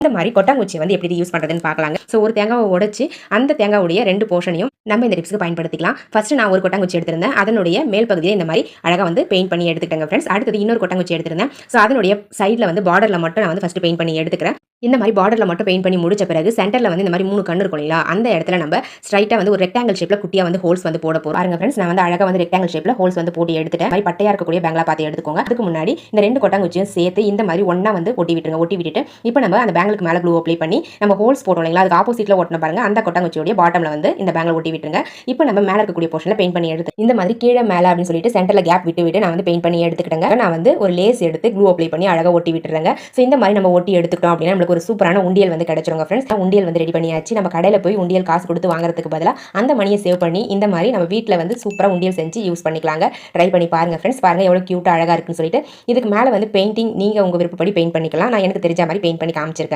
இந்த மாதிரி கொட்டாங்குச்சி வந்து எப்படி யூஸ் பண்ணுறதுன்னு பார்க்கலாங்க. ஸோ ஒரு தேங்காவை உடைச்சு அந்த தேங்காவுடைய 2 போர்ஷனையும் நம்ம இந்த டிப்ஸ்க்கு பயன்படுத்திக்கலாம். ஃபர்ஸ்ட் நான் ஒரு கொட்டாங்குச்சி எடுத்திருந்தேன். அதனுடைய மேல் பகுதியை இந்த மாதிரி அழகாக வந்து பெயிண்ட் பண்ணி எடுத்துக்கிட்டேங்க ஃப்ரெண்ட்ஸ். அடுத்தது இன்னொரு கொட்டாங்குச்சி எடுத்திருந்தேன். ஸோ அதனுடைய சைடில் வந்து பார்டரில் மட்டும் நான் வந்து ஃபர்ஸ்ட் பெயிண்ட் பண்ணி எடுத்துக்கிறேன். இந்த மாதிரி பார்டரில் மட்டும் பெயிண்ட் பண்ணி முடிச்ச பிறகு சென்டரில் வந்து இந்த மாதிரி 3 கண்ணு இருக்கும் இல்லையா, அந்த இடத்துல நம்ம ஸ்ட்ரைட்டாக வந்து ஒரு ரெக்டாங்கிள் ஷேப்பில் குட்டியாக வந்து ஹோல்ஸ் வந்து போட போகிறோம். பாருங்க ஃப்ரெண்ட்ஸ், நான் வந்து அழகாக வந்து ரெக்டாங்கிள் ஷேப்பில் ஹோல்ஸ் வந்து போட்டு எடுத்துட்டேன். மாதிரி பட்டையாக இருக்கக்கூடிய பேங்கிளா பார்த்து எடுத்துக்கோங்க. அதுக்கு முன்னாடி இந்த 2 கொட்டாங்குச்சியும் சேர்த்து இந்த மாதிரி ஒன்றா வந்து ஒட்டி விட்டுருங்க. ஒட்டி விட்டுட்டு இப்போ நம்ம அந்த பேங்கிளுக்கு மேலே க்ளூ அப்ளை பண்ணி நம்ம ஹோல்ஸ் போட்டோம் இல்லைங்களா, அதுக்கு ஆப்போசிட்டில் ஒட்டின பாருங்க, அந்த கொட்டாங்குச்சியோடைய பாட்டமில் வந்து இந்த பேங்கில் ஒட்டி விட்டுருங்க. இப்போ நம்ம மேலே இருக்கக்கூடிய போர்ஷனில் பெயிண்ட் பண்ணி எடுத்து இந்த மாதிரி கீழே மேலே அப்படின்னு சொல்லிட்டு சென்டரில் கேப் விட்டு விட்டு நான் வந்து பெயிண்ட் பண்ணி எடுத்துக்கிட்டேங்க. நான் வந்து ஒரு லேஸ் எடுத்து க்ளூ அப்ளை பண்ணி அழகாக ஒட்டி விட்டுறேங்க. ஸோ இந்த மாதிரி நம்ம ஒட்டி எடுத்துக்கிட்டோம் அப்படின்னா நம்மளுக்கு ஒரு சூப்பரான உண்டியல் வந்து கிடைச்சிருங்க ஃப்ரெண்ட்ஸ். உண்டியல் வந்து ரெடி பண்ணியாச்சு. நம்ம கடையில் போய் உண்டியல் காசு கொடுத்து வாங்குறதுக்கு பதிலாக அந்த மணியை சேவ் பண்ணி இந்த மாதிரி நம்ம வீட்டில் வந்து சூப்பராக உண்டியல் செஞ்சு யூஸ் பண்ணிக்கலாங்க. ட்ரை பண்ணி பாருங்க ஃப்ரெண்ட்ஸ். பாருங்க எவ்வளோ க்யூட்டாக அழகாக இருக்குன்னு சொல்லிட்டு. இதுக்கு மேலே வந்து பெயிண்டிங் நீங்கள் உங்கள் விருப்பப்படி பெயிண்ட் பண்ணிக்கலாம். நான் எனக்கு தெரிஞ்ச மாதிரி பெயிண்ட் பண்ணி காமிச்சிருக்கேன்.